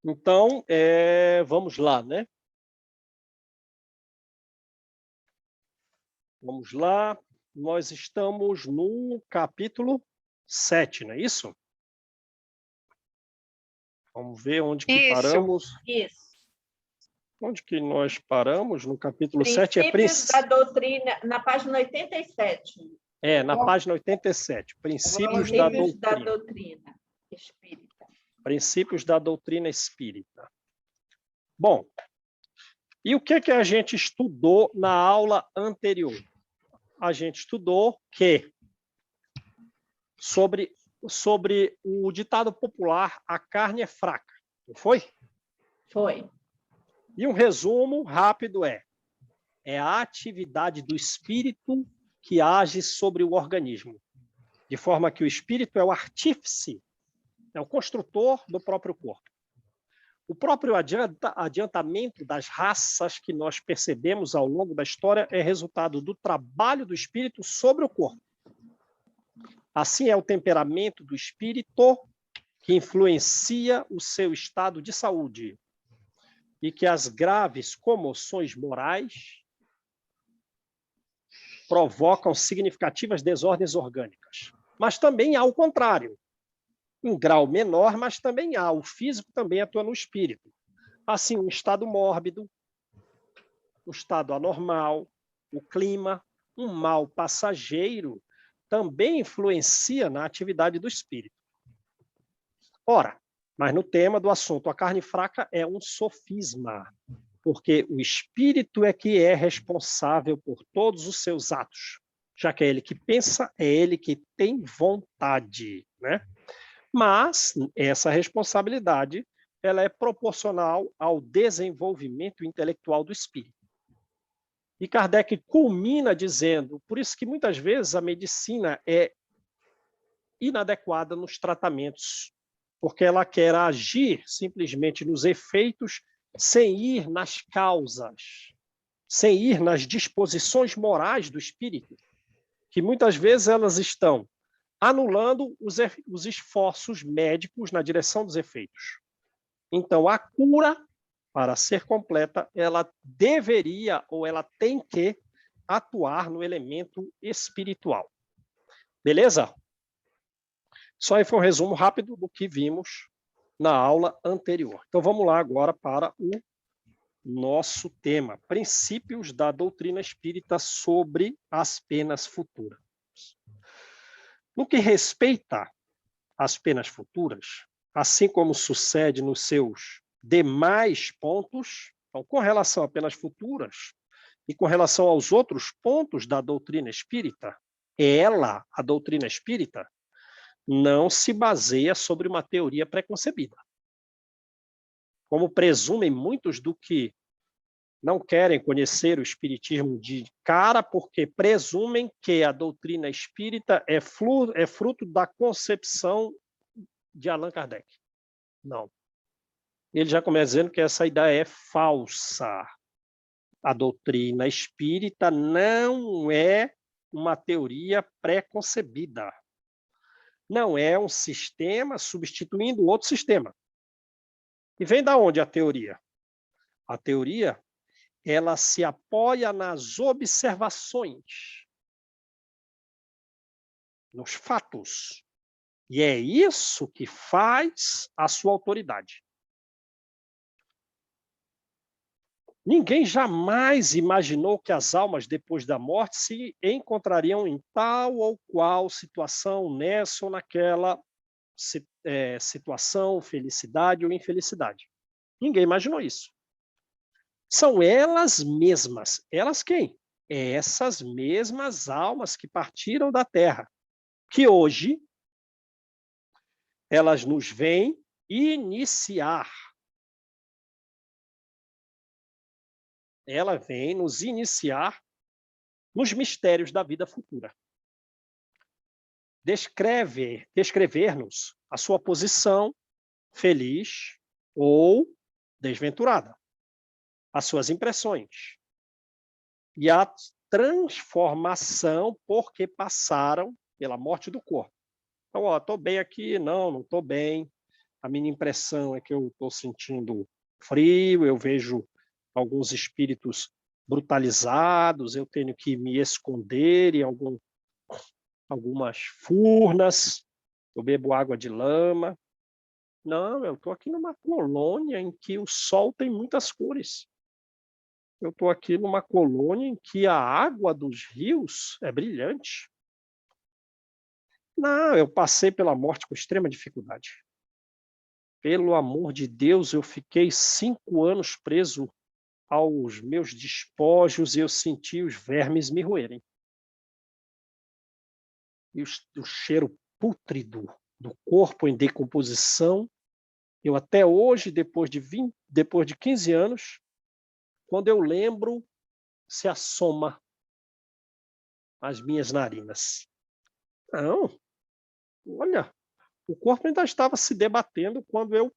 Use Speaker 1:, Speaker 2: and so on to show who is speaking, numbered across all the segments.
Speaker 1: Então, vamos lá, né? Vamos lá. Nós estamos no capítulo 7, não é isso? Vamos ver onde que paramos.
Speaker 2: Isso.
Speaker 1: Onde que nós paramos? No capítulo 7
Speaker 2: Princípios da doutrina, na página 87.
Speaker 1: Na página 87. Princípios da
Speaker 2: doutrina espírita.
Speaker 1: Princípios da doutrina espírita. Bom, e o que a gente estudou na aula anterior? A gente estudou que sobre o ditado popular, a carne é fraca, não foi?
Speaker 2: Foi.
Speaker 1: E um resumo rápido é a atividade do espírito que age sobre o organismo, de forma que o espírito é o artífice, é o construtor do próprio corpo. O próprio adiantamento das raças que nós percebemos ao longo da história é resultado do trabalho do espírito sobre o corpo. Assim é o temperamento do espírito que influencia o seu estado de saúde e que as graves comoções morais provocam significativas desordens orgânicas. Mas também há o contrário, em grau menor, mas também há. O físico também atua no espírito. Assim, um estado mórbido, o estado anormal, o clima, um mal passageiro também influencia na atividade do espírito. Ora, mas no tema do assunto, a carne fraca é um sofisma, porque o espírito é que é responsável por todos os seus atos, já que é ele que pensa, é ele que tem vontade, né? Mas essa responsabilidade ela é proporcional ao desenvolvimento intelectual do espírito. E Kardec culmina dizendo, por isso que muitas vezes a medicina é inadequada nos tratamentos, porque ela quer agir simplesmente nos efeitos sem ir nas causas, sem ir nas disposições morais do espírito, que muitas vezes elas estão anulando os esforços médicos na direção dos efeitos. Então, a cura, para ser completa, ela deveria ou ela tem que atuar no elemento espiritual. Beleza? Só aí foi um resumo rápido do que vimos na aula anterior. Então, vamos lá agora para o nosso tema, princípios da doutrina espírita sobre as penas futuras. No que respeita às penas futuras, assim como sucede nos seus demais pontos, então, com relação a penas futuras e com relação aos outros pontos da doutrina espírita, a doutrina espírita, não se baseia sobre uma teoria preconcebida. Como presumem muitos do que não querem conhecer o espiritismo de cara, porque presumem que a doutrina espírita é fruto da concepção de Allan Kardec. Não. Ele já começa dizendo que essa ideia é falsa. A doutrina espírita não é uma teoria preconcebida. Não é um sistema substituindo outro sistema. E vem da onde a teoria? A teoria, ela se apoia nas observações, nos fatos. E é isso que faz a sua autoridade. Ninguém jamais imaginou que as almas, depois da morte, se encontrariam em tal ou qual situação, nessa ou naquela situação, felicidade ou infelicidade. Ninguém imaginou isso. São elas mesmas. Elas quem? Essas mesmas almas que partiram da Terra, que hoje elas nos vêm iniciar. Ela vem nos iniciar nos mistérios da vida futura. Descrever-nos a sua posição feliz ou desventurada, as suas impressões e a transformação porque passaram pela morte do corpo. Então, estou bem aqui, não estou bem. A minha impressão é que eu estou sentindo frio, eu vejo alguns espíritos brutalizados, eu tenho que me esconder em algumas furnas, eu bebo água de lama. Não, eu estou aqui numa colônia em que o sol tem muitas cores. Eu estou aqui numa colônia em que a água dos rios é brilhante. Não, eu passei pela morte com extrema dificuldade. Pelo amor de Deus, eu fiquei 5 anos preso aos meus despojos e eu senti os vermes me roerem. E o cheiro pútrido do corpo em decomposição, eu até hoje, depois de 15 anos, quando eu lembro, se assoma às minhas narinas. Não, olha, o corpo ainda estava se debatendo quando eu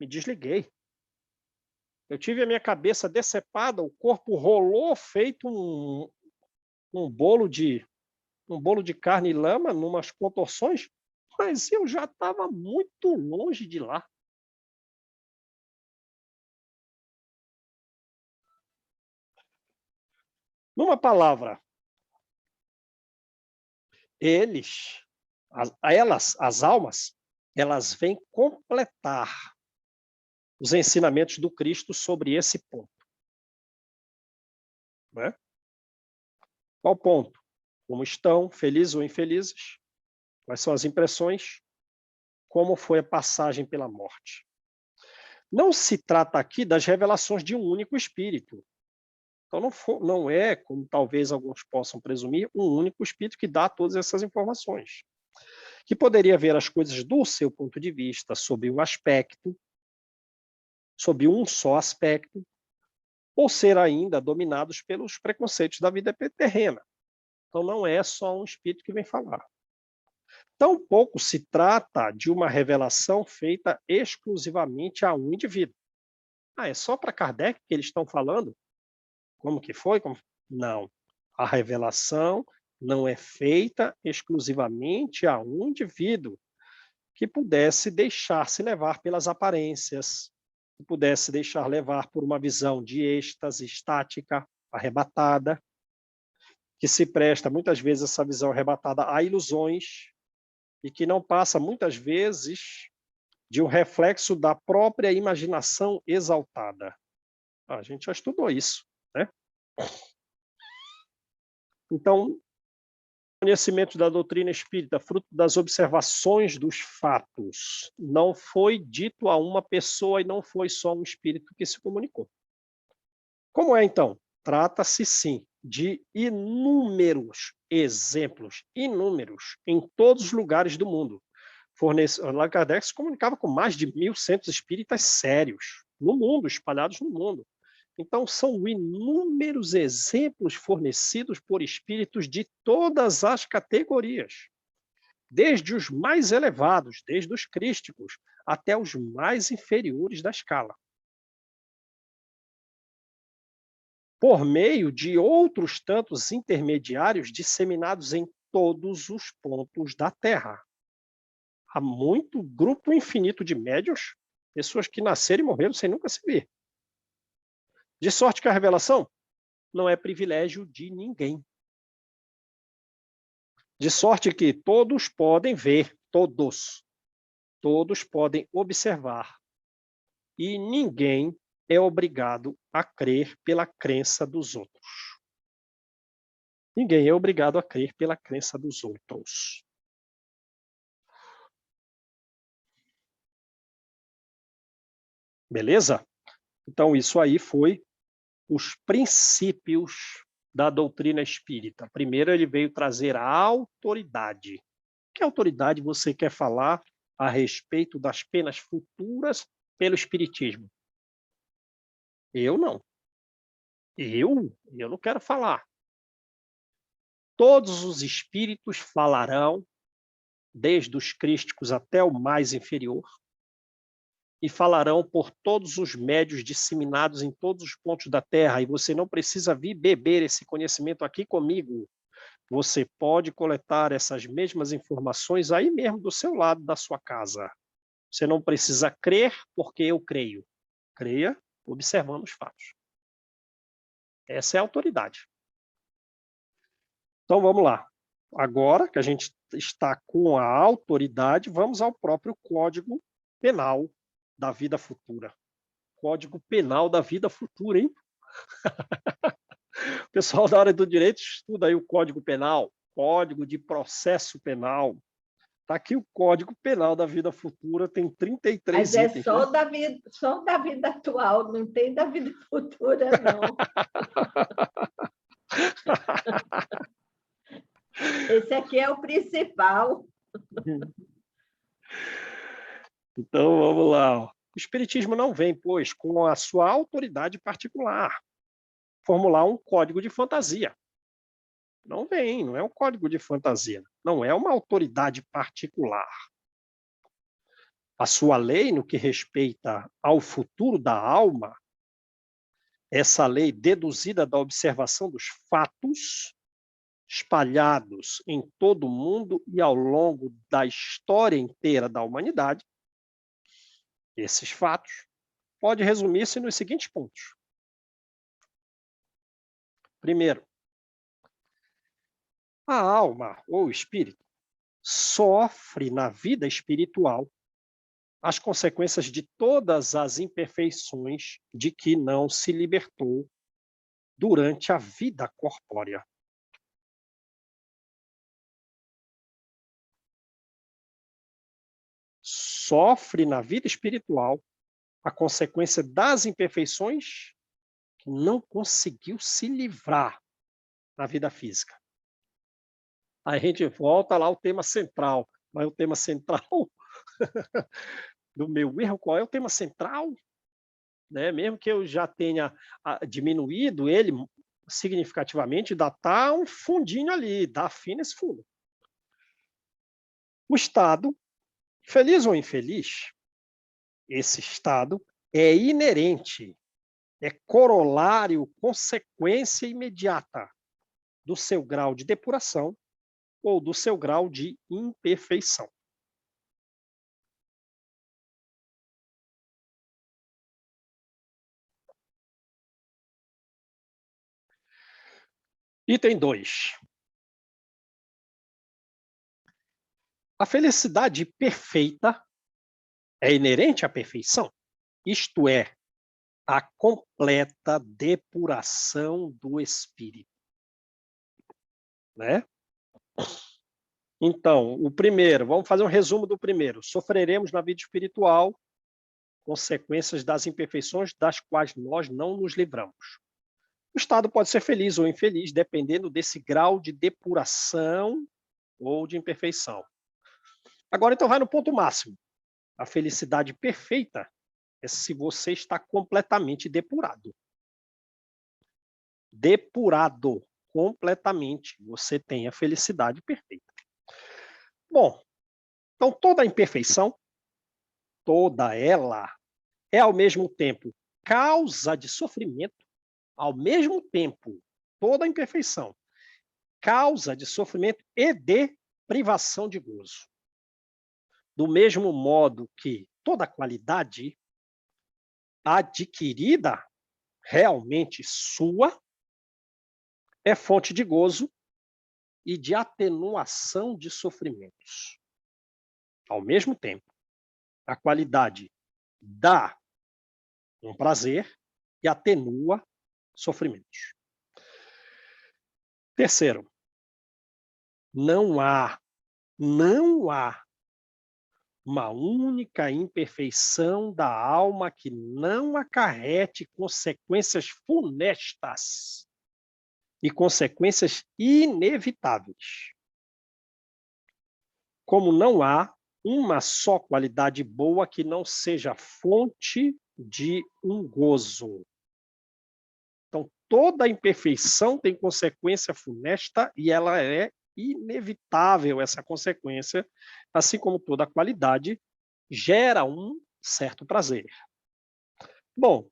Speaker 1: me desliguei. Eu tive a minha cabeça decepada, o corpo rolou feito um bolo de carne e lama, numas contorções, mas eu já estava muito longe de lá. Numa palavra, as almas, elas vêm completar os ensinamentos do Cristo sobre esse ponto. Né? Qual ponto? Como estão, felizes ou infelizes? Quais são as impressões? Como foi a passagem pela morte? Não se trata aqui das revelações de um único espírito. Então, não é, como talvez alguns possam presumir, um único espírito que dá todas essas informações. Que poderia ver as coisas do seu ponto de vista, sob um só aspecto, ou ser ainda dominados pelos preconceitos da vida terrena. Então, não é só um espírito que vem falar. Tampouco se trata de uma revelação feita exclusivamente a um indivíduo. É só para Kardec que eles estão falando? Como que foi? Não. A revelação não é feita exclusivamente a um indivíduo que pudesse deixar-se levar pelas aparências, que pudesse deixar levar por uma visão de êxtase estática, arrebatada, que se presta muitas vezes essa visão arrebatada a ilusões e que não passa muitas vezes de um reflexo da própria imaginação exaltada. A gente já estudou isso, né? Então, o conhecimento da doutrina espírita, fruto das observações dos fatos, não foi dito a uma pessoa e não foi só um espírito que se comunicou. Como é, então? Trata-se, sim, de inúmeros exemplos, inúmeros, em todos os lugares do mundo. Allan Kardec se comunicava com mais de 1.100 espíritas sérios no mundo, espalhados no mundo. Então, são inúmeros exemplos fornecidos por espíritos de todas as categorias, desde os mais elevados, desde os crísticos, até os mais inferiores da escala. Por meio de outros tantos intermediários disseminados em todos os pontos da Terra. Há muito grupo infinito de médiuns, pessoas que nasceram e morreram sem nunca se ver. De sorte que a revelação não é privilégio de ninguém. De sorte que todos podem ver, todos podem observar. E ninguém é obrigado a crer pela crença dos outros. Ninguém é obrigado a crer pela crença dos outros. Beleza? Então, isso aí foi os princípios da doutrina espírita. Primeiro, ele veio trazer a autoridade. Que autoridade você quer falar a respeito das penas futuras pelo espiritismo? Eu não. Eu não quero falar. Todos os espíritos falarão, desde os crísticos até o mais inferior, e falarão por todos os médios disseminados em todos os pontos da Terra, e você não precisa vir beber esse conhecimento aqui comigo. Você pode coletar essas mesmas informações aí mesmo do seu lado da sua casa. Você não precisa crer porque eu creio. Creia observando os fatos. Essa é a autoridade. Então, vamos lá. Agora que a gente está com a autoridade, vamos ao próprio Código Penal da Vida Futura. Código Penal da Vida Futura, hein? O pessoal da área do direito estuda aí o Código Penal, Código de Processo Penal. Está aqui o Código Penal da Vida Futura, tem 33
Speaker 2: Mas é
Speaker 1: itens.
Speaker 2: só,
Speaker 1: Né?
Speaker 2: só da vida atual, não tem da vida futura, não. Esse aqui é o principal.
Speaker 1: Então, vamos lá. O Espiritismo não vem, pois, com a sua autoridade particular, formular um código de fantasia. Não vem, não é um código de fantasia. Não é uma autoridade particular. A sua lei, no que respeita ao futuro da alma, essa lei deduzida da observação dos fatos espalhados em todo o mundo e ao longo da história inteira da humanidade, esses fatos pode resumir-se nos seguintes pontos. Primeiro, a alma ou o espírito sofre na vida espiritual as consequências de todas as imperfeições de que não se libertou durante a vida corpórea. Sofre na vida espiritual a consequência das imperfeições que não conseguiu se livrar na vida física. Aí a gente volta lá ao tema central. Mas o tema central do meu erro, qual é o tema central? Né? Mesmo que eu já tenha diminuído ele significativamente, ainda está um fundinho ali, dá fim nesse fundo. O estado, feliz ou infeliz, esse estado é inerente, é corolário, consequência imediata do seu grau de depuração ou do seu grau de imperfeição. Item 2. A felicidade perfeita é inerente à perfeição, isto é, a completa depuração do espírito. Né? Então, o primeiro, vamos fazer um resumo do primeiro. Sofreremos na vida espiritual consequências das imperfeições das quais nós não nos livramos. O estado pode ser feliz ou infeliz, dependendo desse grau de depuração ou de imperfeição. Agora, então, vai no ponto máximo. A felicidade perfeita é se você está completamente depurado. Depurado completamente, você tem a felicidade perfeita. Bom, então toda a imperfeição, toda ela, é ao mesmo tempo causa de sofrimento, ao mesmo tempo, toda a imperfeição, causa de sofrimento e de privação de gozo. Do mesmo modo que toda qualidade adquirida, realmente sua, é fonte de gozo e de atenuação de sofrimentos. Ao mesmo tempo, a qualidade dá um prazer e atenua sofrimentos. Terceiro, não há uma única imperfeição da alma que não acarrete consequências funestas e consequências inevitáveis. Como não há uma só qualidade boa que não seja fonte de um gozo. Então, toda imperfeição tem consequência funesta e ela é inevitável, essa consequência, assim como toda qualidade gera um certo prazer. Bom,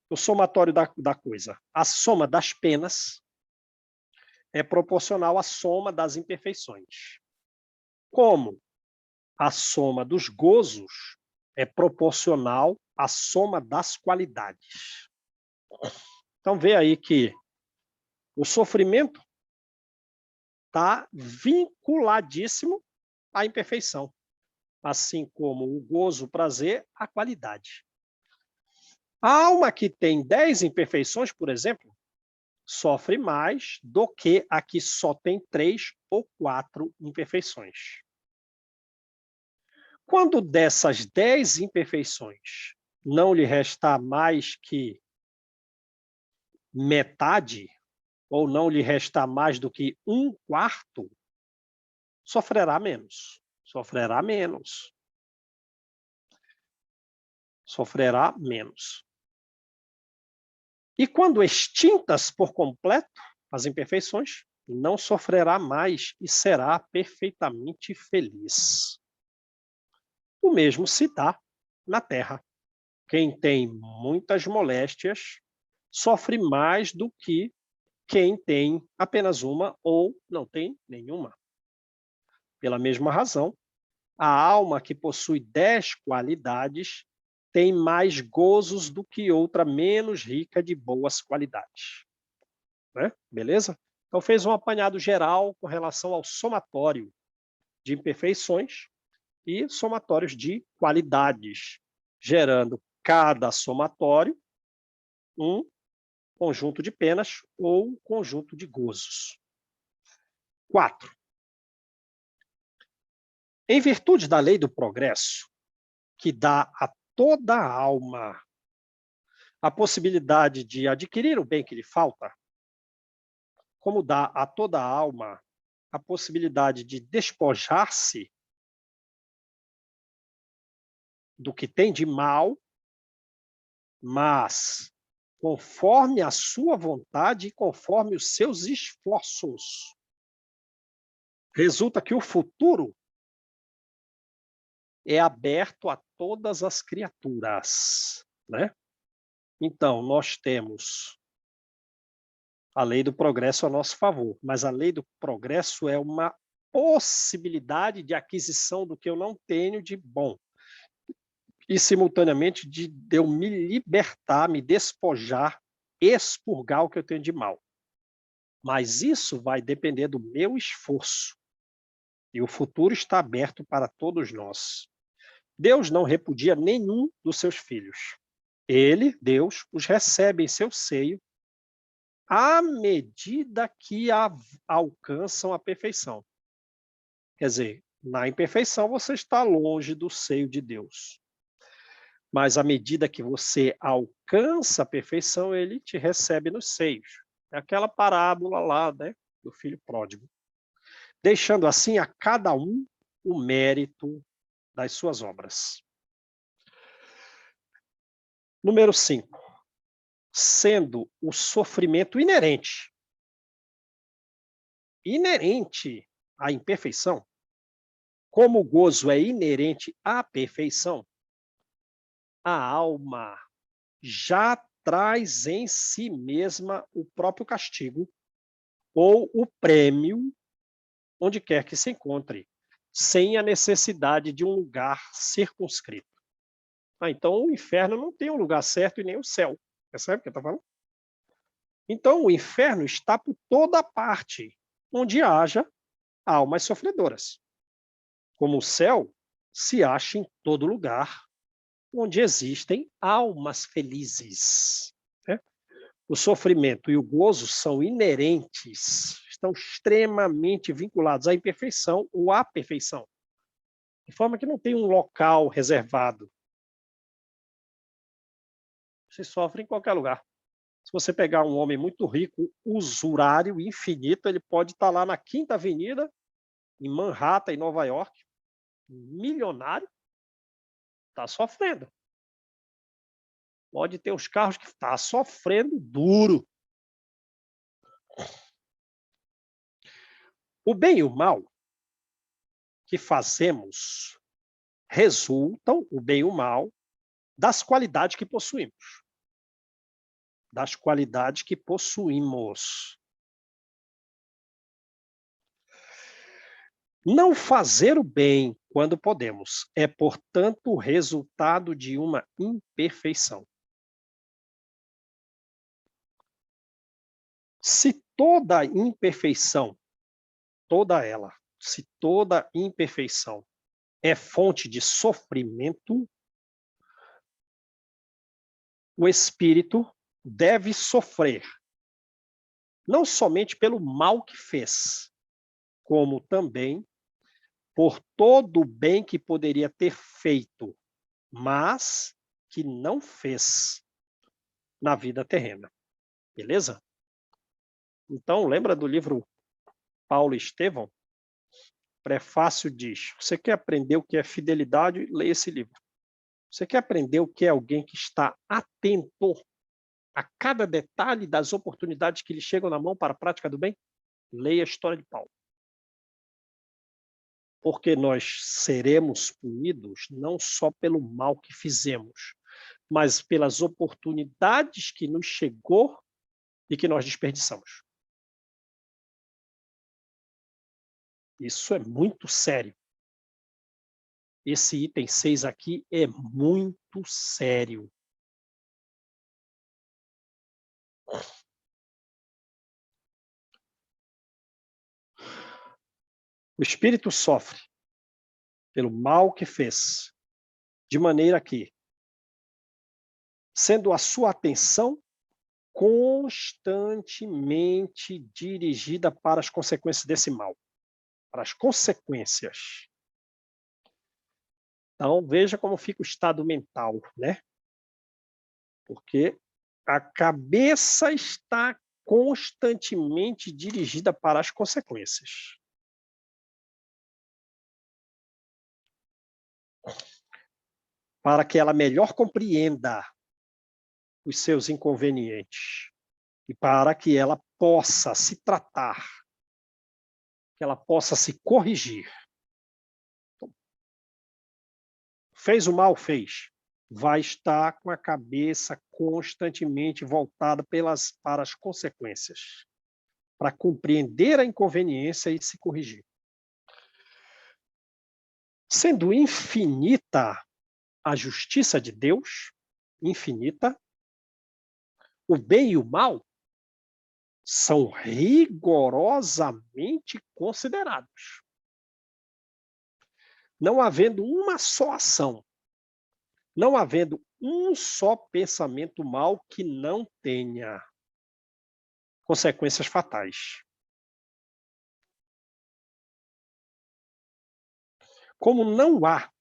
Speaker 1: o somatório da coisa. A soma das penas é proporcional à soma das imperfeições. Como a soma dos gozos é proporcional à soma das qualidades. Então, vê aí que o sofrimento está vinculadíssimo à imperfeição, assim como o gozo, o prazer, a qualidade. A alma que tem 10 imperfeições, por exemplo, sofre mais do que a que só tem 3 ou 4 imperfeições. Quando dessas 10 imperfeições não lhe restar mais que metade, ou não lhe restar mais do que 1/4, sofrerá menos. Sofrerá menos. Sofrerá menos. E quando extintas por completo as imperfeições, não sofrerá mais e será perfeitamente feliz. O mesmo se dá na Terra. Quem tem muitas moléstias sofre mais do que quem tem apenas uma ou não tem nenhuma. Pela mesma razão, a alma que possui 10 qualidades tem mais gozos do que outra menos rica de boas qualidades. Né? Beleza? Então, fez um apanhado geral com relação ao somatório de imperfeições e somatórios de qualidades, gerando cada somatório um conjunto de penas ou um conjunto de gozos. 4. Em virtude da lei do progresso, que dá a toda a alma a possibilidade de adquirir o bem que lhe falta, como dá a toda a alma a possibilidade de despojar-se do que tem de mal, mas conforme a sua vontade e conforme os seus esforços. Resulta que o futuro é aberto a todas as criaturas, né? Então, nós temos a lei do progresso a nosso favor, mas a lei do progresso é uma possibilidade de aquisição do que eu não tenho de bom. E, simultaneamente, de eu me libertar, me despojar, expurgar o que eu tenho de mal. Mas isso vai depender do meu esforço. E o futuro está aberto para todos nós. Deus não repudia nenhum dos seus filhos. Ele, Deus, os recebe em seu seio à medida que alcançam a perfeição. Quer dizer, na imperfeição você está longe do seio de Deus. Mas à medida que você alcança a perfeição, ele te recebe nos seios. É aquela parábola lá, né, do filho pródigo. Deixando assim a cada um o mérito das suas obras. Número 5. Sendo o sofrimento inerente à imperfeição, como o gozo é inerente à perfeição, a alma já traz em si mesma o próprio castigo ou o prêmio onde quer que se encontre, sem a necessidade de um lugar circunscrito. Então, o inferno não tem um lugar certo e nem o céu. Percebe o que eu estou falando? Então, o inferno está por toda parte onde haja almas sofredoras. Como o céu se acha em todo lugar onde existem almas felizes. Né? O sofrimento e o gozo são inerentes, estão extremamente vinculados à imperfeição ou à perfeição, de forma que não tem um local reservado. Você sofre em qualquer lugar. Se você pegar um homem muito rico, usurário, infinito, ele pode estar lá na Quinta Avenida, em Manhattan, em Nova York, milionário, está sofrendo. Pode ter os carros que está sofrendo duro. O bem e o mal que fazemos resultam, o bem e o mal, das qualidades que possuímos. Das qualidades que possuímos. Não fazer o bem quando podemos é, portanto, o resultado de uma imperfeição. Se toda imperfeição, se toda imperfeição é fonte de sofrimento, o espírito deve sofrer, não somente pelo mal que fez, como também por todo o bem que poderia ter feito, mas que não fez na vida terrena. Beleza? Então, lembra do livro Paulo e Estevão? Prefácio diz: você quer aprender o que é fidelidade? Leia esse livro. Você quer aprender o que é alguém que está atento a cada detalhe das oportunidades que lhe chegam na mão para a prática do bem? Leia a história de Paulo. Porque nós seremos punidos não só pelo mal que fizemos, mas pelas oportunidades que nos chegou e que nós desperdiçamos. Isso é muito sério. Esse item 6 aqui é muito sério. O espírito sofre pelo mal que fez, de maneira que, sendo a sua atenção constantemente dirigida para as consequências desse mal, para as consequências. Então, veja como fica o estado mental, né? Porque a cabeça está constantemente dirigida para as consequências. Para que ela melhor compreenda os seus inconvenientes e para que ela possa se tratar, que ela possa se corrigir. Fez o mal? Fez. Vai estar com a cabeça constantemente voltada para as consequências, para compreender a inconveniência e se corrigir. Sendo infinita a justiça de Deus, infinita, o bem e o mal são rigorosamente considerados. Não havendo uma só ação, não havendo um só pensamento mal que não tenha consequências fatais. Como não há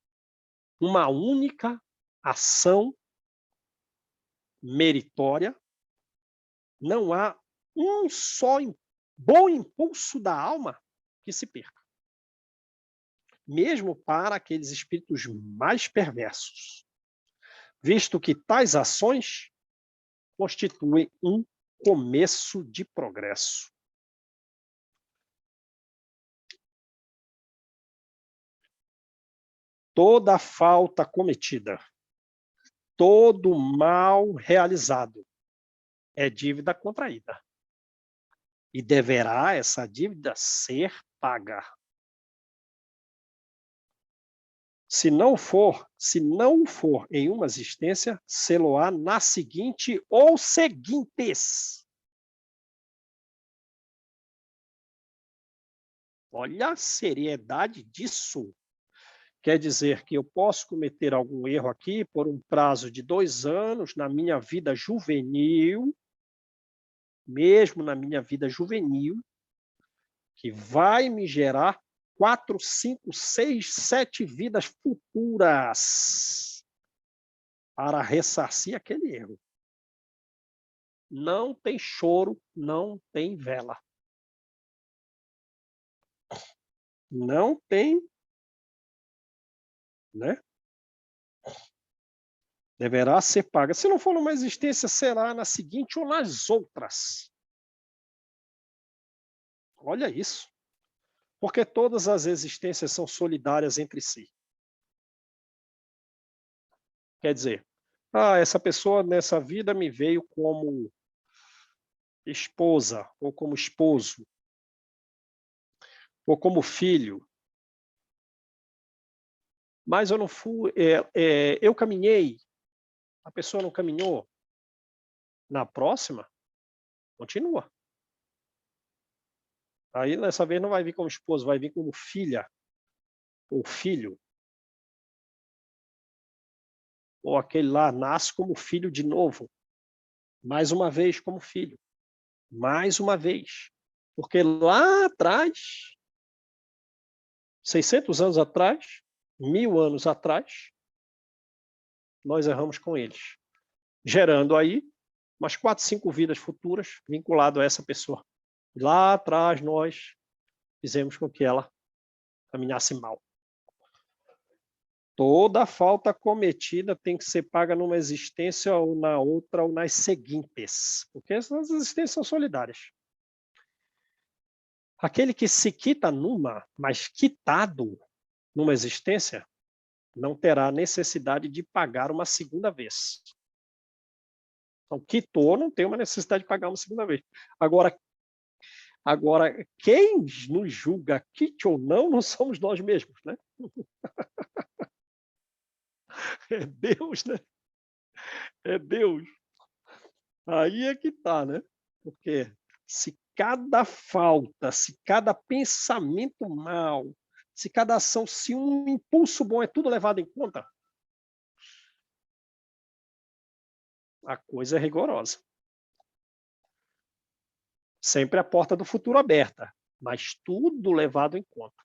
Speaker 1: uma única ação meritória, não há um só bom impulso da alma que se perca. Mesmo para aqueles espíritos mais perversos, visto que tais ações constituem um começo de progresso. Toda falta cometida, todo mal realizado é dívida contraída. E deverá essa dívida ser paga. Se não for em uma existência, sê-lo-á na seguinte ou seguintes. Olha a seriedade disso. Quer dizer que eu posso cometer algum erro aqui por um prazo de 2 anos na minha vida juvenil, mesmo na minha vida juvenil, que vai me gerar 4, 5, 6, 7 vidas futuras para ressarcir aquele erro. Não tem choro, não tem vela. Não tem, né? Deverá ser paga. Se não for numa existência, será na seguinte ou nas outras. Olha isso. Porque todas as existências são solidárias entre si. Quer dizer, essa pessoa nessa vida me veio como esposa, ou como esposo, ou como filho, mas eu não fui, eu caminhei, a pessoa não caminhou. Na próxima, continua. Aí, dessa vez, não vai vir como esposa, vai vir como filha ou filho. Ou aquele lá nasce como filho de novo. Mais uma vez como filho. Mais uma vez. Porque lá atrás, 600 anos atrás, 1000 anos atrás, nós erramos com eles. Gerando aí umas 4, 5 vidas futuras vinculado a essa pessoa. Lá atrás, nós fizemos com que ela caminhasse mal. Toda falta cometida tem que ser paga numa existência ou na outra ou nas seguintes, porque essas existências são solidárias. Aquele que se quita numa, mas quitado numa existência, não terá necessidade de pagar uma segunda vez. Então, quitou, não tem uma necessidade de pagar uma segunda vez. Agora, quem nos julga quite ou não somos nós mesmos, né? É Deus, né? É Deus. Aí é que tá, né? Porque se cada falta, se cada pensamento mal, se cada ação, se um impulso bom é tudo levado em conta, a coisa é rigorosa. Sempre a porta do futuro aberta, mas tudo levado em conta.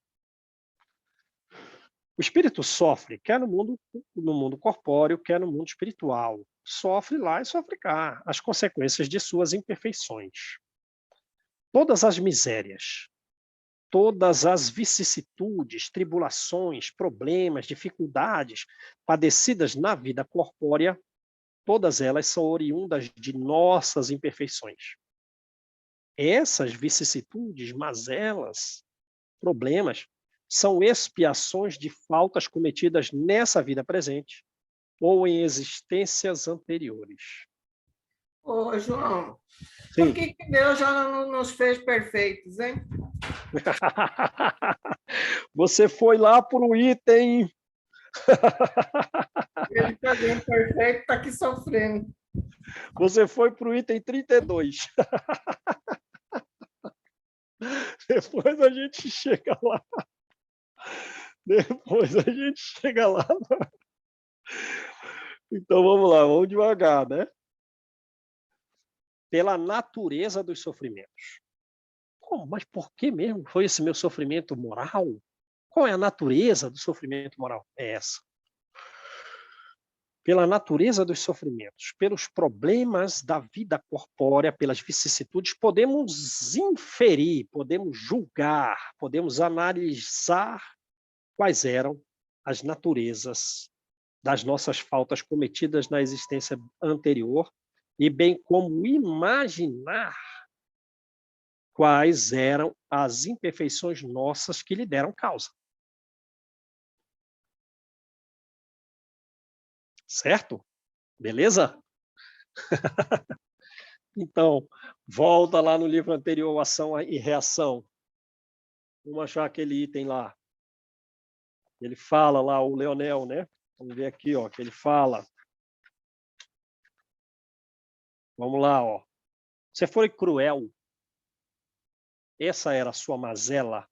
Speaker 1: O espírito sofre, quer no mundo corpóreo, quer no mundo espiritual. Sofre lá e sofre cá, as consequências de suas imperfeições. Todas as misérias, todas as vicissitudes, tribulações, problemas, dificuldades padecidas na vida corpórea, todas elas são oriundas de nossas imperfeições. Essas vicissitudes, mazelas, problemas, são expiações de faltas cometidas nessa vida presente ou em existências anteriores.
Speaker 3: Ô, João,
Speaker 1: Sim.
Speaker 3: por que Deus já não nos fez perfeitos, hein?
Speaker 1: Você foi lá para o item.
Speaker 3: Ele também é perfeito, está aqui sofrendo.
Speaker 1: Você foi para o item 32. Depois a gente chega lá. Depois a gente chega lá. Então vamos lá, vamos devagar, né? Pela natureza dos sofrimentos. Como? Mas por que mesmo foi esse meu sofrimento moral? Qual é a natureza do sofrimento moral? É essa. Pela natureza dos sofrimentos, pelos problemas da vida corpórea, pelas vicissitudes, podemos inferir, podemos julgar, podemos analisar quais eram as naturezas das nossas faltas cometidas na existência anterior e bem como imaginar quais eram as imperfeições nossas que lhe deram causa. Certo? Beleza? Então, volta lá no livro anterior, Ação e Reação. Vamos achar aquele item lá. Ele fala lá, o Leonel, né? Vamos ver aqui, ó, que ele fala. Vamos lá, ó. Você foi cruel. Essa era a sua mazela.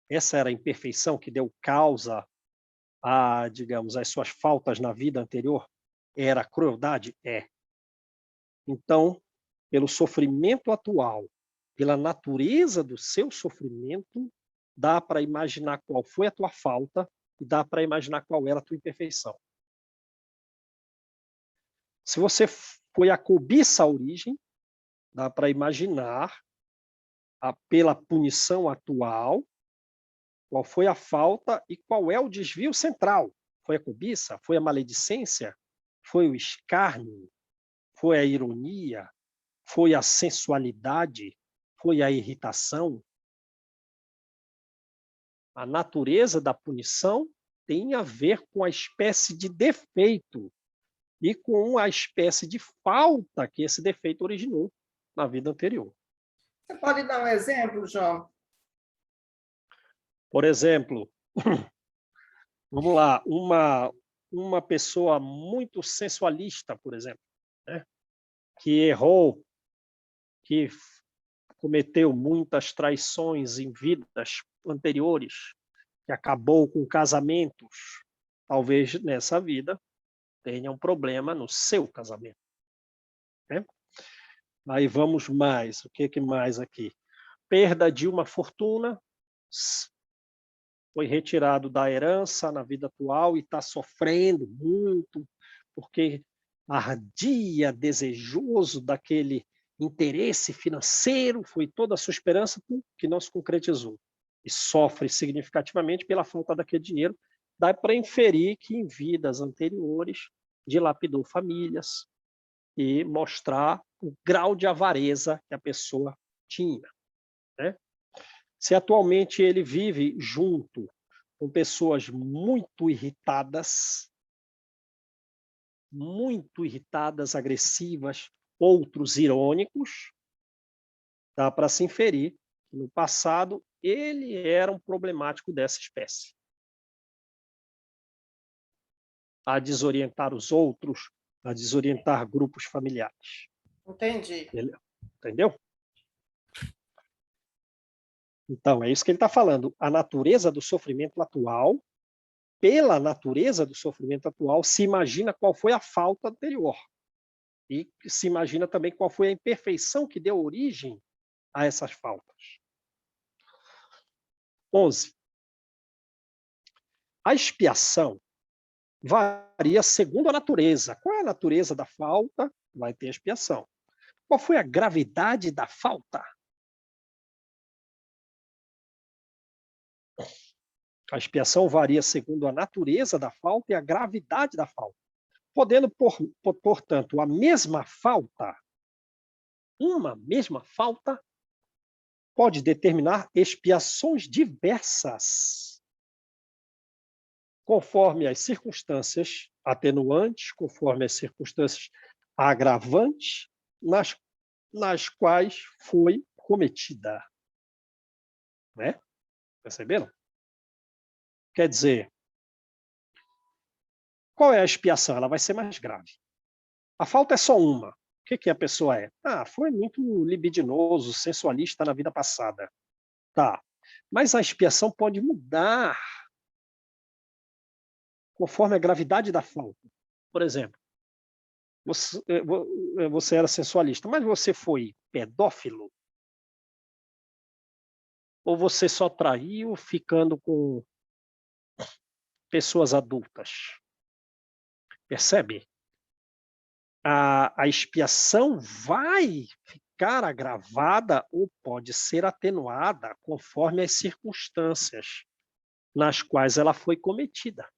Speaker 1: Essa era a imperfeição que deu causa a, digamos, as suas faltas na vida anterior. Era a crueldade? É. Então, pelo sofrimento atual, pela natureza do seu sofrimento, dá para imaginar qual foi a tua falta e dá para imaginar qual era a tua imperfeição. Se você foi a cobiça à origem, dá para imaginar, pela punição atual, qual foi a falta e qual é o desvio central. Foi a cobiça? Foi a maledicência? Foi o escárnio? Foi a ironia? Foi a sensualidade? Foi a irritação? A natureza da punição tem a ver com a espécie de defeito e com a espécie de falta que esse defeito originou na vida anterior.
Speaker 3: Você pode dar um exemplo, João?
Speaker 1: Por exemplo, Vamos lá, uma pessoa muito sensualista, por exemplo, né? Que errou, que cometeu muitas traições em vidas anteriores, que acabou com casamentos, talvez nessa vida tenha um problema no seu casamento, né? Aí vamos mais, o que mais aqui? Perda de uma fortuna, foi retirado da herança na vida atual e está sofrendo muito, porque ardia, desejoso daquele interesse financeiro, foi toda a sua esperança que não se concretizou. E sofre significativamente pela falta daquele dinheiro. Dá para inferir que em vidas anteriores dilapidou famílias e mostrar o grau de avareza que a pessoa tinha, né? Se atualmente ele vive junto com pessoas muito irritadas, agressivas, outros irônicos, dá para se inferir que no passado ele era um problemático dessa espécie. A desorientar os outros, a desorientar grupos familiares.
Speaker 3: Entendi.
Speaker 1: Entendeu? Então, é isso que ele está falando. A natureza do sofrimento atual, pela natureza do sofrimento atual, se imagina qual foi a falta anterior. E se imagina também qual foi a imperfeição que deu origem a essas faltas. 11. A expiação varia segundo a natureza. Qual é a natureza da falta? Vai ter expiação. Qual foi a gravidade da falta? A expiação varia segundo a natureza da falta e a gravidade da falta. Podendo, portanto, uma mesma falta pode determinar expiações diversas, conforme as circunstâncias atenuantes, conforme as circunstâncias agravantes, nas quais foi cometida. Né? Perceberam? Quer dizer, qual é a expiação? Ela vai ser mais grave. A falta é só uma. O que a pessoa é? Foi muito libidinoso, sensualista na vida passada. Tá. Mas a expiação pode mudar conforme a gravidade da falta. Por exemplo, você era sensualista, mas você foi pedófilo? Ou você só traiu ficando com pessoas adultas? Percebe? A expiação vai ficar agravada ou pode ser atenuada conforme as circunstâncias nas quais ela foi cometida.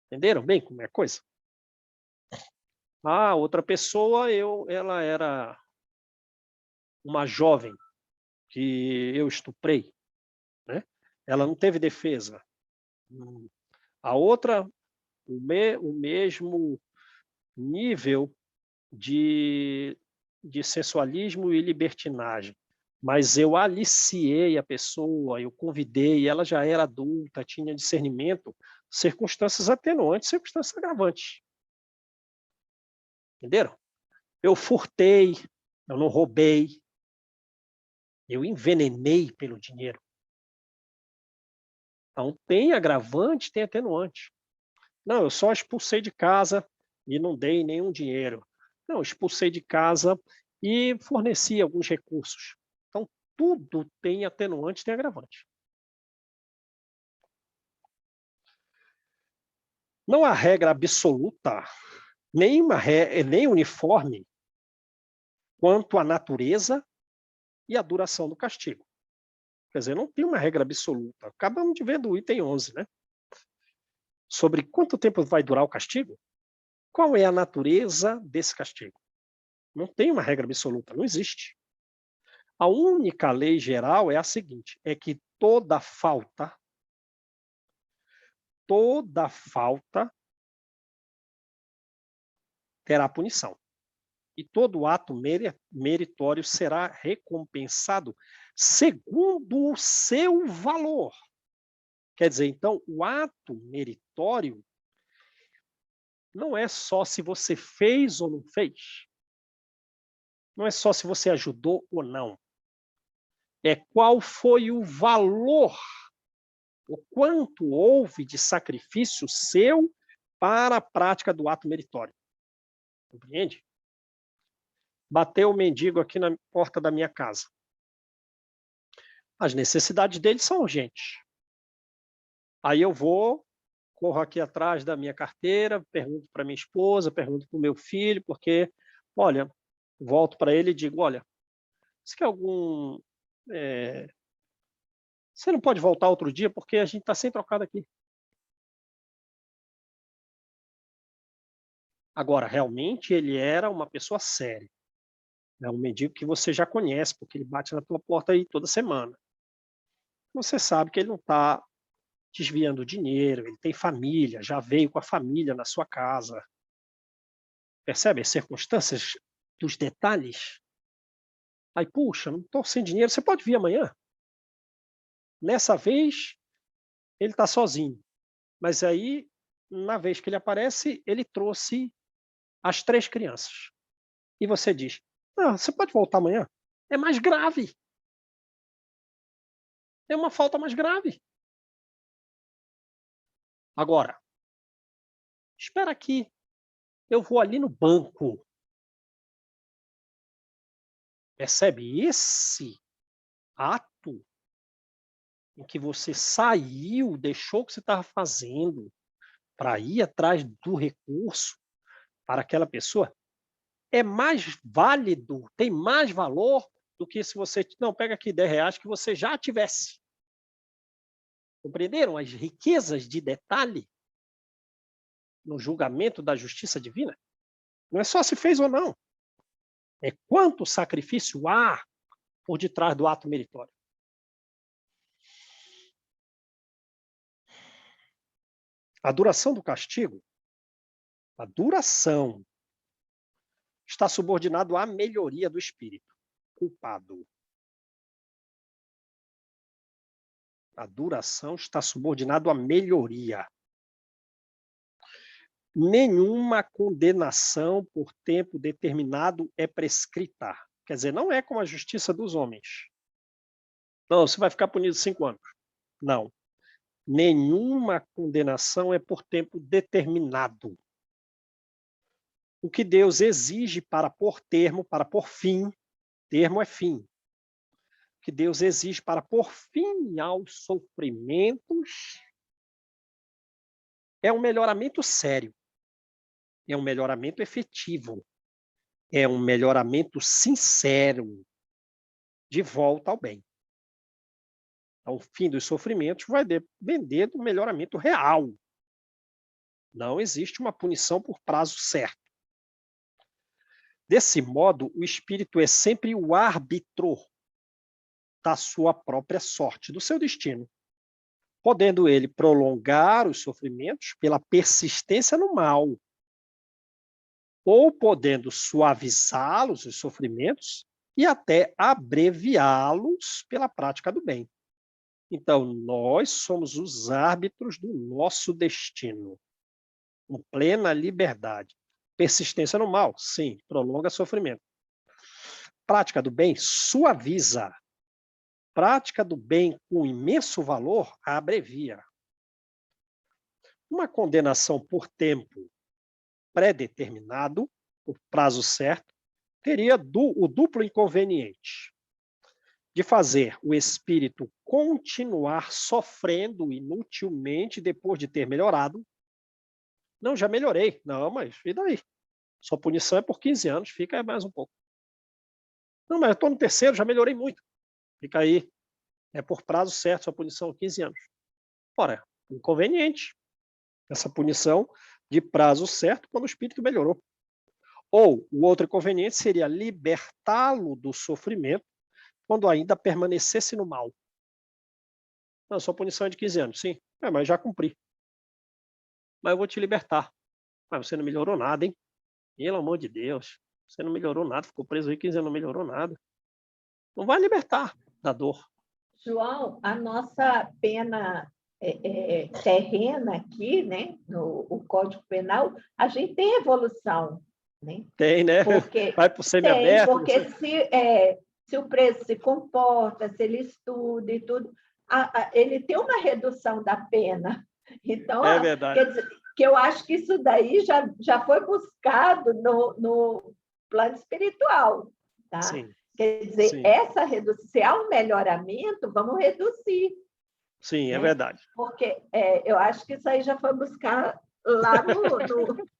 Speaker 1: Entenderam bem como é a coisa? Outra pessoa, ela era uma jovem que eu estuprei, né? Ela não teve defesa. A outra, o mesmo nível de sensualismo e libertinagem, mas eu aliciei a pessoa, eu convidei, ela já era adulta, tinha discernimento, circunstâncias atenuantes, circunstâncias agravantes. Entenderam? Eu furtei, eu não roubei, eu envenenei pelo dinheiro. Então, tem agravante, tem atenuante. Não, eu só expulsei de casa e não dei nenhum dinheiro. Não, expulsei de casa e forneci alguns recursos. Então, tudo tem atenuante, tem agravante. Não há regra absoluta, nem uniforme quanto à natureza e à duração do castigo. Quer dizer, não tem uma regra absoluta. Acabamos de ver do item 11, né? Sobre quanto tempo vai durar o castigo? Qual é a natureza desse castigo? Não tem uma regra absoluta, não existe. A única lei geral é a seguinte, é que toda falta terá punição. E todo ato meritório será recompensado segundo o seu valor. Quer dizer, então, o ato meritório não é só se você fez ou não fez. Não é só se você ajudou ou não. É qual foi o valor, o quanto houve de sacrifício seu para a prática do ato meritório. Compreende? Bateu o mendigo aqui na porta da minha casa. As necessidades dele são urgentes. Aí eu vou, corro aqui atrás da minha carteira, pergunto para minha esposa, pergunto para o meu filho, porque, olha, volto para ele e digo, olha, você quer algum... você não pode voltar outro dia porque a gente está sem trocado aqui. Agora, realmente, ele era uma pessoa séria. É um mendigo que você já conhece, porque ele bate na tua porta aí toda semana. Você sabe que ele não está desviando dinheiro, ele tem família, já veio com a família na sua casa. Percebe as circunstâncias dos detalhes? Aí, puxa, não estou sem dinheiro, você pode vir amanhã? Nessa vez, ele está sozinho. Mas aí, na vez que ele aparece, ele trouxe as 3 crianças. E você diz, ah, você pode voltar amanhã? É mais grave. É uma falta mais grave. Agora, espera aqui. Eu vou ali no banco. Percebe? Esse ato em que você saiu, deixou o que você estava fazendo para ir atrás do recurso para aquela pessoa, é mais válido, tem mais valor do que se você... Não, pega aqui R$10 que você já tivesse. Compreenderam as riquezas de detalhe no julgamento da justiça divina? Não é só se fez ou não. É quanto sacrifício há por detrás do ato meritório. A duração do castigo, a duração, está subordinado à melhoria do espírito culpado. A duração está subordinado à melhoria. Nenhuma condenação por tempo determinado é prescrita. Quer dizer, não é como a justiça dos homens. Não, você vai ficar punido 5 anos. Não. Nenhuma condenação é por tempo determinado. O que Deus exige para pôr termo, para pôr fim, termo é fim. O que Deus exige para pôr fim aos sofrimentos é um melhoramento sério, é um melhoramento efetivo, é um melhoramento sincero de volta ao bem. Então, o fim dos sofrimentos vai depender do melhoramento real. Não existe uma punição por prazo certo. Desse modo, o espírito é sempre o árbitro da sua própria sorte, do seu destino, podendo ele prolongar os sofrimentos pela persistência no mal, ou podendo suavizá-los, os sofrimentos, e até abreviá-los pela prática do bem. Então, nós somos os árbitros do nosso destino, com plena liberdade. Persistência no mal, sim, prolonga sofrimento. Prática do bem, suaviza. Prática do bem com imenso valor, abrevia. Uma condenação por tempo pré-determinado, por prazo certo, teria o duplo inconveniente de fazer o espírito continuar sofrendo inutilmente depois de ter melhorado. Não, já melhorei. Não, mas e daí? Sua punição é por 15 anos, fica mais um pouco. Não, mas eu estou no terceiro, já melhorei muito. Fica aí. É por prazo certo, sua punição 15 anos. Ora, inconveniente. Essa punição de prazo certo quando o espírito melhorou. Ou o outro inconveniente seria libertá-lo do sofrimento quando ainda permanecesse no mal. Não, sua punição é de 15 anos, sim. Mas já cumpri. Mas eu vou te libertar. Mas você não melhorou nada, hein? Pelo amor de Deus. Você não melhorou nada, ficou preso aí 15 anos, não melhorou nada. Não vai libertar da dor.
Speaker 2: João, a nossa pena terrena aqui, né, no Código Penal, a gente tem evolução, né?
Speaker 1: Tem, né?
Speaker 2: Porque
Speaker 1: Vai para o semiaberto.
Speaker 2: porque se o preso se comporta, se ele estuda e tudo, ele tem uma redução da pena. Então,
Speaker 1: É verdade.
Speaker 2: quer dizer, que eu acho que isso daí já foi buscado no plano espiritual, tá?
Speaker 1: Sim.
Speaker 2: Quer dizer,
Speaker 1: Sim.
Speaker 2: essa redução, se há um melhoramento, vamos reduzir.
Speaker 1: Sim, é
Speaker 2: né?
Speaker 1: verdade.
Speaker 2: Porque eu acho que isso aí já foi buscar lá no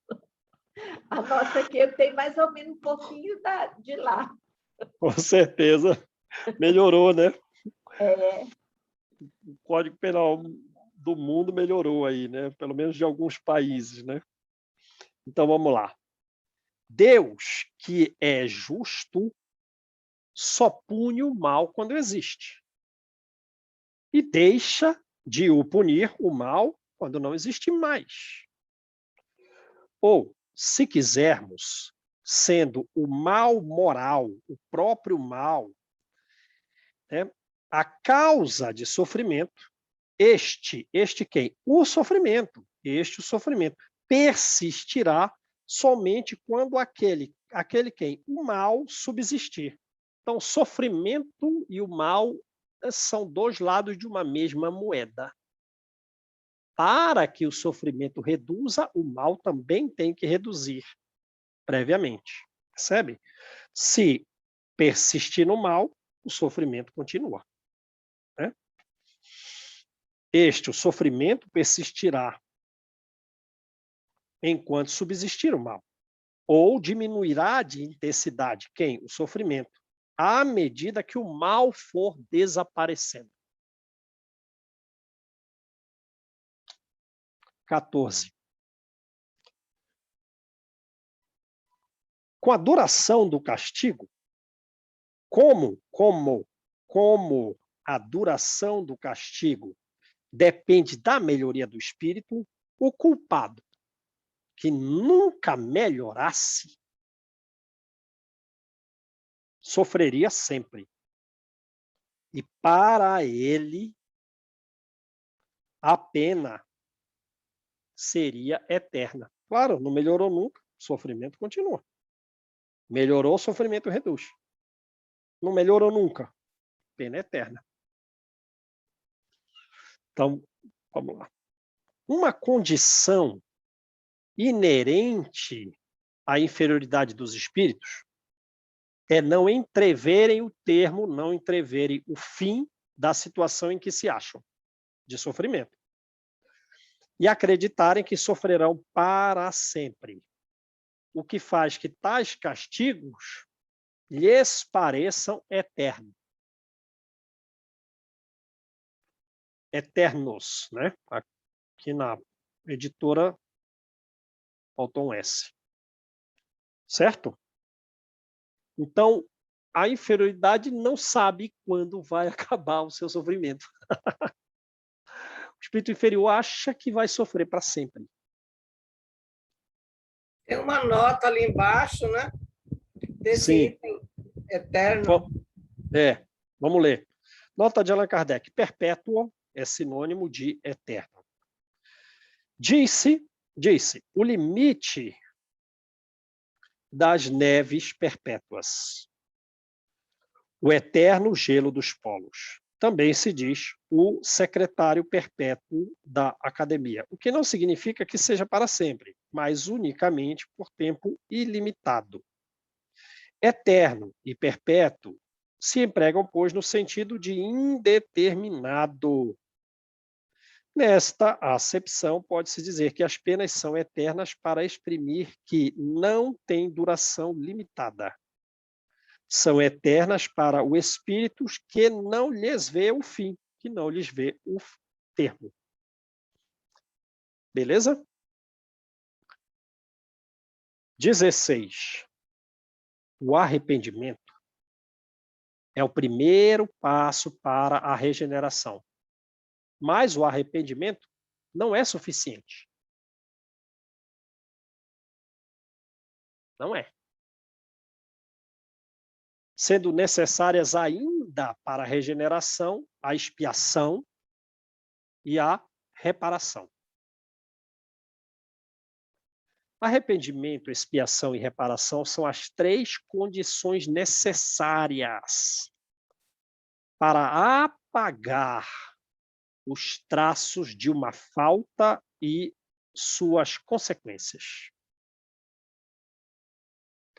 Speaker 2: a nossa aqui tem mais ou menos um pouquinho de lá.
Speaker 1: Com certeza. Melhorou, né? O Código Penal do mundo melhorou aí, né? Pelo menos de alguns países, né? Então, vamos lá. Deus, que é justo, só pune o mal quando existe. E deixa de o punir o mal quando não existe mais. Ou, se quisermos, sendo o mal moral, o próprio mal, né, a causa de sofrimento, este quem? O sofrimento, o sofrimento persistirá somente quando aquele quem? O mal subsistir. Então, o sofrimento e o mal são dois lados de uma mesma moeda. Para que o sofrimento reduza, o mal também tem que reduzir previamente. Percebe? Se persistir no mal, o sofrimento continua. Né? O sofrimento persistirá enquanto subsistir o mal. Ou diminuirá de intensidade. Quem? O sofrimento. À medida que o mal for desaparecendo. 14. Com a duração do castigo, como a duração do castigo depende da melhoria do espírito, o culpado que nunca melhorasse sofreria sempre. E para ele a pena seria eterna. Claro, não melhorou nunca, o sofrimento continua. Melhorou, o sofrimento reduz. Não melhorou nunca, pena eterna. Então, vamos lá. Uma condição inerente à inferioridade dos espíritos é não entreverem não entreverem o fim da situação em que se acham, de sofrimento. E acreditarem que sofrerão para sempre. O que faz que tais castigos lhes pareçam eternos. Eternos, né? Aqui na editora faltou um S. Certo? Então, a inferioridade não sabe quando vai acabar o seu sofrimento. O espírito inferior acha que vai sofrer para sempre.
Speaker 3: Tem uma nota ali embaixo, né? Desse
Speaker 1: Sim.
Speaker 3: item eterno.
Speaker 1: Vamos ler. Nota de Allan Kardec. Perpétuo é sinônimo de eterno. Disse, o limite das neves perpétuas. O eterno gelo dos polos. Também se diz o secretário perpétuo da academia, o que não significa que seja para sempre, mas unicamente por tempo ilimitado. Eterno e perpétuo se empregam, pois, no sentido de indeterminado. Nesta acepção, pode-se dizer que as penas são eternas para exprimir que não têm duração limitada. São eternas para os espíritos que não lhes vê o fim, que não lhes vê o termo. Beleza? 16. O arrependimento é o primeiro passo para a regeneração. Mas o arrependimento não é suficiente. Não é. Sendo necessárias ainda para a regeneração a expiação e a reparação. Arrependimento, expiação e reparação são as 3 condições necessárias para apagar os traços de uma falta e suas consequências.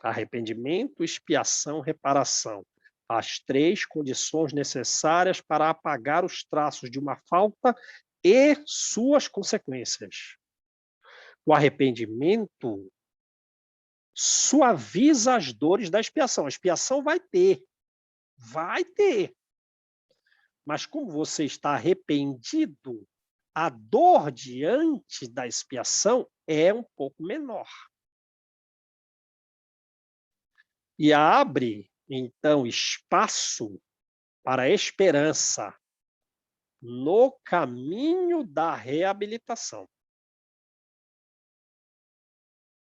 Speaker 1: Arrependimento, expiação, reparação. As 3 condições necessárias para apagar os traços de uma falta e suas consequências. O arrependimento suaviza as dores da expiação. A expiação vai ter. Mas como você está arrependido, a dor diante da expiação é um pouco menor. E abre, então, espaço para a esperança no caminho da reabilitação.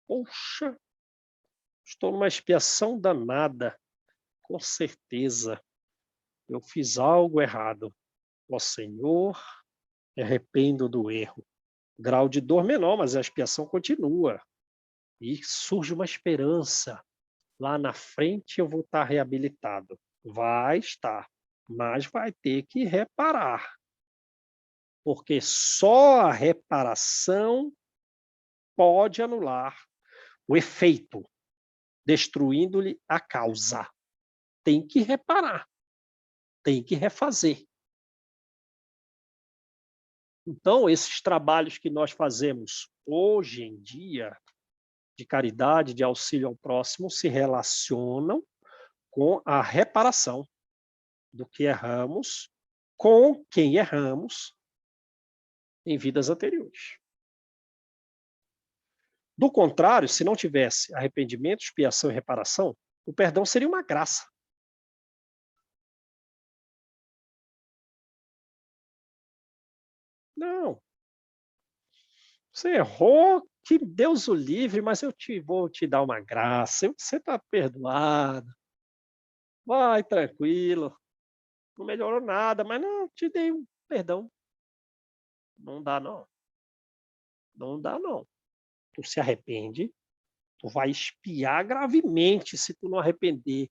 Speaker 1: Poxa, estou numa expiação danada, com certeza. Eu fiz algo errado. Ó Senhor, me arrependo do erro. Grau de dor menor, mas a expiação continua. E surge uma esperança. Lá na frente eu vou estar reabilitado. Vai estar, mas vai ter que reparar. Porque só a reparação pode anular o efeito, destruindo-lhe a causa. Tem que reparar. Tem que refazer. Então, esses trabalhos que nós fazemos hoje em dia, de caridade, de auxílio ao próximo, se relacionam com a reparação do que erramos, com quem erramos em vidas anteriores. Do contrário, se não tivesse arrependimento, expiação e reparação, o perdão seria uma graça. Não. Você errou, que Deus o livre, mas vou te dar uma graça. Você está perdoado. Vai tranquilo. Não melhorou nada, mas não, te dei um perdão. Não dá, não. Não dá, não. Tu se arrepende, tu vai expiar gravemente se tu não arrepender.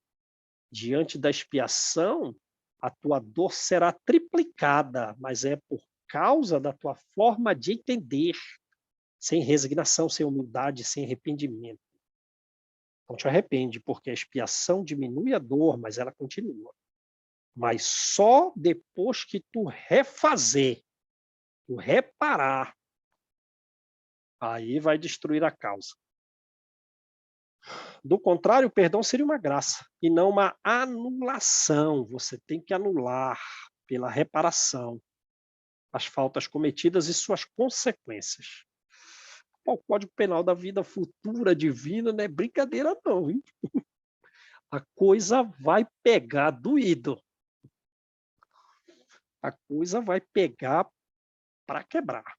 Speaker 1: Diante da expiação, a tua dor será triplicada, mas é por causa da tua forma de entender, sem resignação, sem humildade, sem arrependimento. Então te arrepende, porque a expiação diminui a dor, mas ela continua. Mas só depois que tu refazer, tu reparar, aí vai destruir a causa. Do contrário, o perdão seria uma graça e não uma anulação. Você tem que anular pela reparação as faltas cometidas e suas consequências. O Código Penal da Vida Futura Divina não é brincadeira não, hein? A coisa vai pegar doído. A coisa vai pegar para quebrar.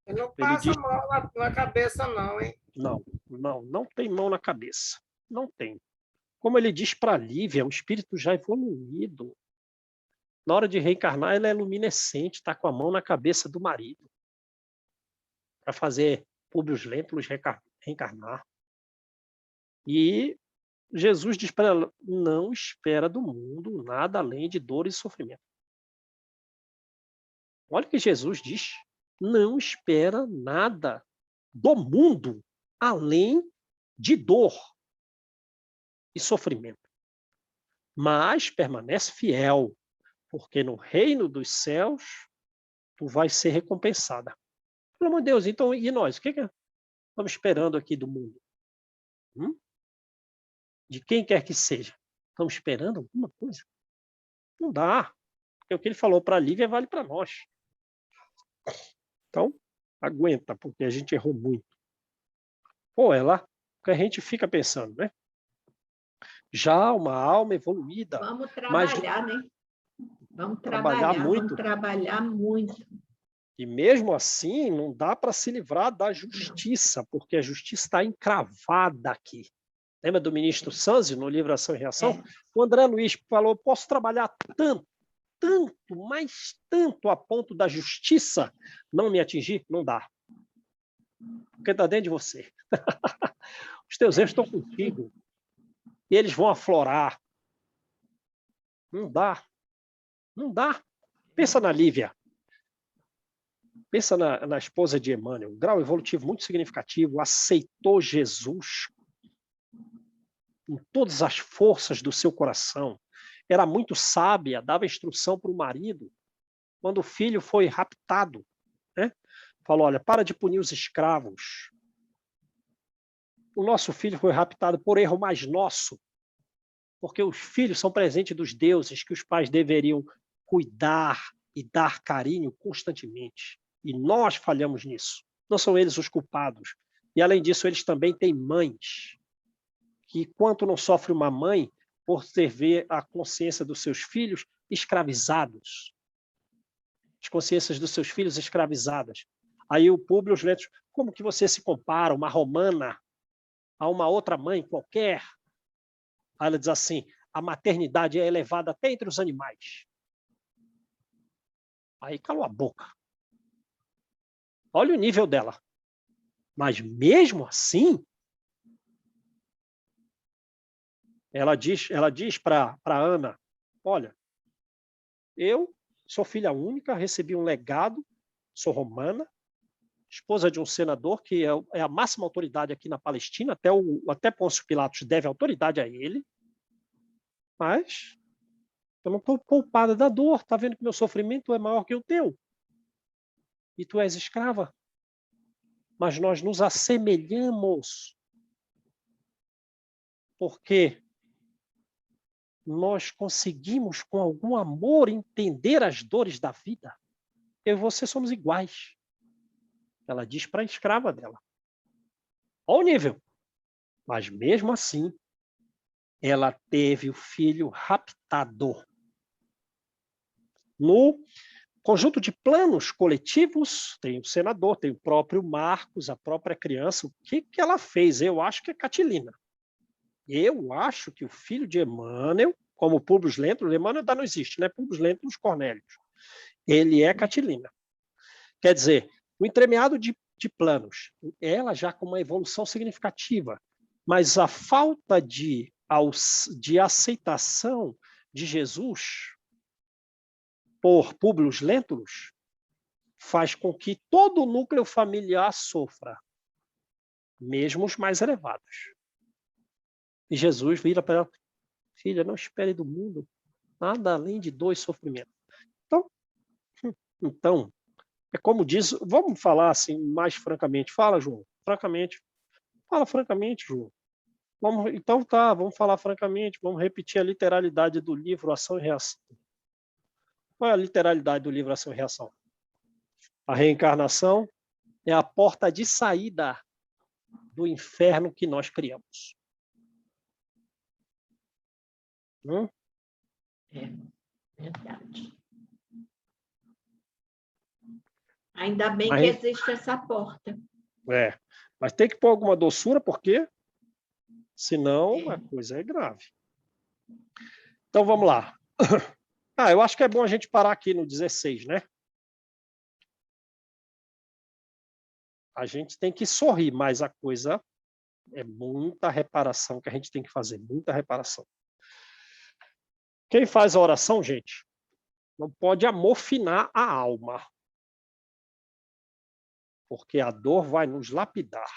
Speaker 3: Ele não passa
Speaker 1: diz...
Speaker 3: mão na cabeça não, hein?
Speaker 1: Não tem mão na cabeça. Não tem. Como ele diz para Lívia, o espírito já evoluído. Na hora de reencarnar, ela é luminescente, está com a mão na cabeça do marido. Para fazer Públio Lentulus reencarnar. E Jesus diz para ela, não espera do mundo nada além de dor e sofrimento. Olha o que Jesus diz. Não espera nada do mundo além de dor e sofrimento. Mas permanece fiel, porque no reino dos céus tu vais ser recompensada. Pelo amor de Deus, então, e nós? O que estamos esperando aqui do mundo? De quem quer que seja. Estamos esperando alguma coisa? Não dá. Porque o que ele falou para a Lívia vale para nós. Então, aguenta, porque a gente errou muito. Pô, é lá que a gente fica pensando, né? Já uma alma evoluída.
Speaker 2: Vamos trabalhar, né? Vamos trabalhar muito. Vamos trabalhar muito.
Speaker 1: E mesmo assim, não dá para se livrar da justiça, porque a justiça está encravada aqui. Lembra do ministro Sanzio, no livro Ação e Reação? O André Luiz falou, posso trabalhar tanto, mas tanto a ponto da justiça não me atingir, não dá. Porque está dentro de você. Os teus erros estão contigo. E eles vão aflorar. Não dá. Não dá. Pensa na Lívia. Pensa na esposa de Emmanuel. Um grau evolutivo muito significativo. Aceitou Jesus com todas as forças do seu coração. Era muito sábia, dava instrução para o marido. Quando o filho foi raptado, né? Falou, olha, para de punir os escravos. O nosso filho foi raptado por erro mais nosso, porque os filhos são presentes dos deuses que os pais deveriam cuidar e dar carinho constantemente. E nós falhamos nisso. Não são eles os culpados. E, além disso, eles também têm mães, que quanto não sofre uma mãe por ter ver a consciência dos seus filhos escravizados. As consciências dos seus filhos escravizadas. Aí o Públio Lentulus, como que você se compara, uma romana, a uma outra mãe qualquer? Aí ela diz assim, a maternidade é elevada até entre os animais. Aí calou a boca. Olha o nível dela. Mas mesmo assim, ela diz para Ana, olha, eu sou filha única, recebi um legado, sou romana, esposa de um senador que é a máxima autoridade aqui na Palestina, até Pôncio Pilatos deve autoridade a ele, mas eu não estou poupada da dor, está vendo que meu sofrimento é maior que o teu? E tu és escrava. Mas nós nos assemelhamos, porque nós conseguimos, com algum amor, entender as dores da vida. Eu e você somos iguais. Ela diz para a escrava dela. Olha o nível. Mas mesmo assim, ela teve o filho raptado. No conjunto de planos coletivos, tem o senador, tem o próprio Marcos, a própria criança. O que ela fez? Eu acho que é Catilina. Eu acho que o filho de Emmanuel, como Públio Lentulus, Emmanuel ainda não existe, né? Públio Lentulus Cornélios. Ele é Catilina. Quer dizer, o entremeado de planos, ela já com uma evolução significativa, mas a falta de aceitação de Jesus por Públio Lentulus faz com que todo o núcleo familiar sofra, mesmo os mais elevados. E Jesus vira para ela, filha, não espere do mundo nada além de dor e sofrimento. Então, é como diz, vamos falar assim mais francamente. Fala, João, francamente. Fala francamente, João. Então tá, vamos falar francamente, vamos repetir a literalidade do livro Ação e Reação. Qual é a literalidade do livro Ação e Reação? A reencarnação é a porta de saída do inferno que nós criamos.
Speaker 2: É verdade. Ainda bem que existe essa porta.
Speaker 1: Mas tem que pôr alguma doçura, porque senão a coisa é grave. Então vamos lá. Eu acho que é bom a gente parar aqui no 16, né? A gente tem que sorrir, mas a coisa é muita reparação que a gente tem que fazer, muita reparação. Quem faz a oração, gente, não pode amofinar a alma, porque a dor vai nos lapidar.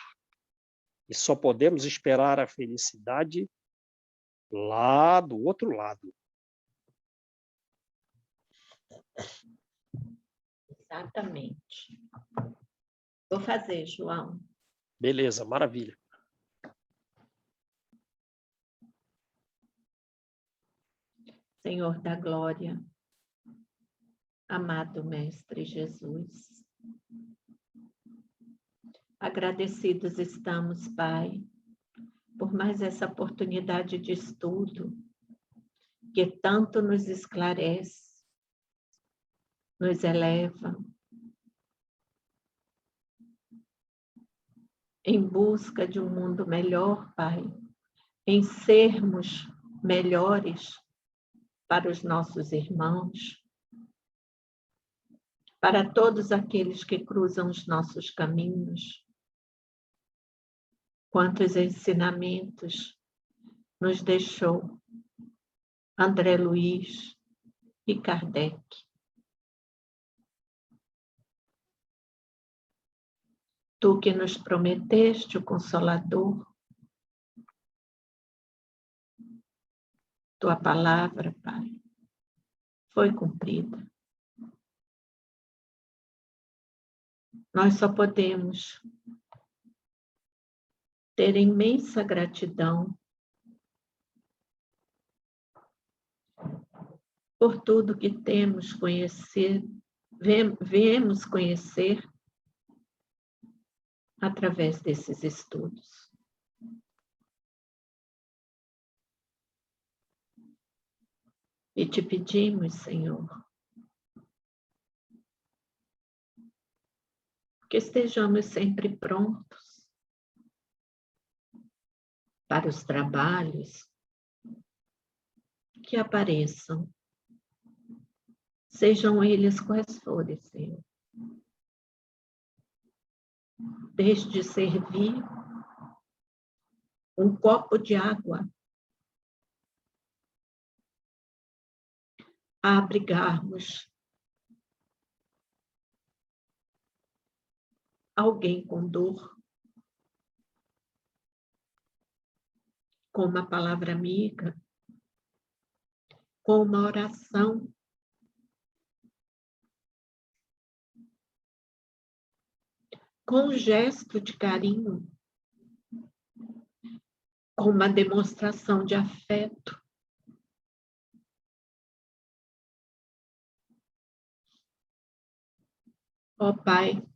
Speaker 1: E só podemos esperar a felicidade lá do outro lado.
Speaker 2: Exatamente. Vou fazer, João.
Speaker 1: Beleza, maravilha.
Speaker 2: Senhor da glória, amado Mestre Jesus, agradecidos estamos, Pai, por mais essa oportunidade de estudo que tanto nos esclarece, nos eleva, em busca de um mundo melhor, Pai, em sermos melhores para os nossos irmãos, para todos aqueles que cruzam os nossos caminhos. Quantos ensinamentos nos deixou André Luiz e Kardec. Tu que nos prometeste o Consolador, tua palavra, Pai, foi cumprida. Nós só podemos ter imensa gratidão por tudo que temos conhecer, viemos conhecer através desses estudos. E te pedimos, Senhor, que estejamos sempre prontos para os trabalhos que apareçam, sejam eles quais forem, Senhor. Desde servir um copo de água a abrigarmos alguém com dor, com uma palavra amiga, com uma oração, com um gesto de carinho, com uma demonstração de afeto. Ó Pai,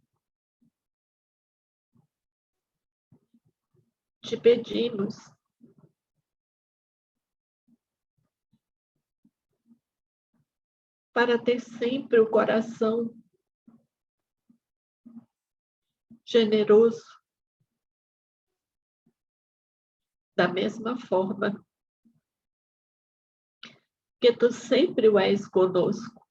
Speaker 2: te pedimos para ter sempre o coração generoso, da mesma forma que tu sempre o és conosco.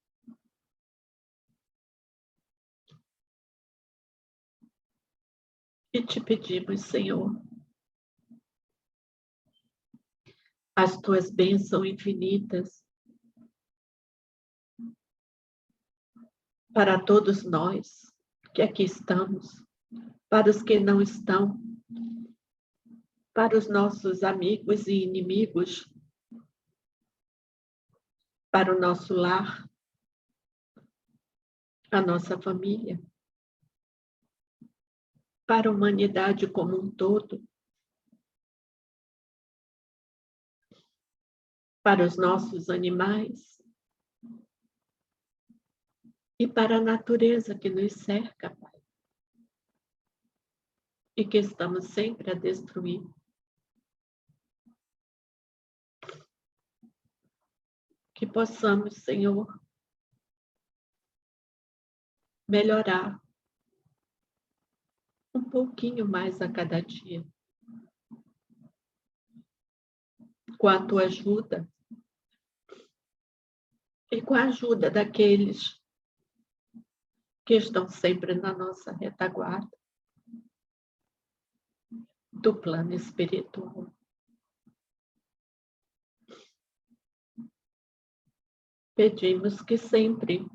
Speaker 2: E te pedimos, Senhor, as tuas bênçãos infinitas para todos nós que aqui estamos, para os que não estão, para os nossos amigos e inimigos, para o nosso lar, a nossa família, para a humanidade como um todo, para os nossos animais e para a natureza que nos cerca, Pai, e que estamos sempre a destruir. Que possamos, Senhor, melhorar um pouquinho mais a cada dia. Com a tua ajuda e com a ajuda daqueles que estão sempre na nossa retaguarda do plano espiritual. Pedimos que sempre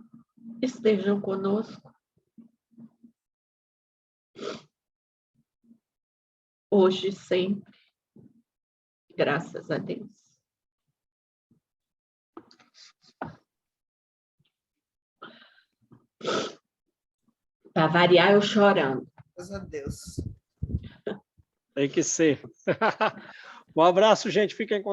Speaker 2: estejam conosco, hoje e sempre, graças a Deus. Para variar, eu chorando.
Speaker 3: Graças a Deus.
Speaker 1: Tem que ser. Um abraço, gente. Fiquem com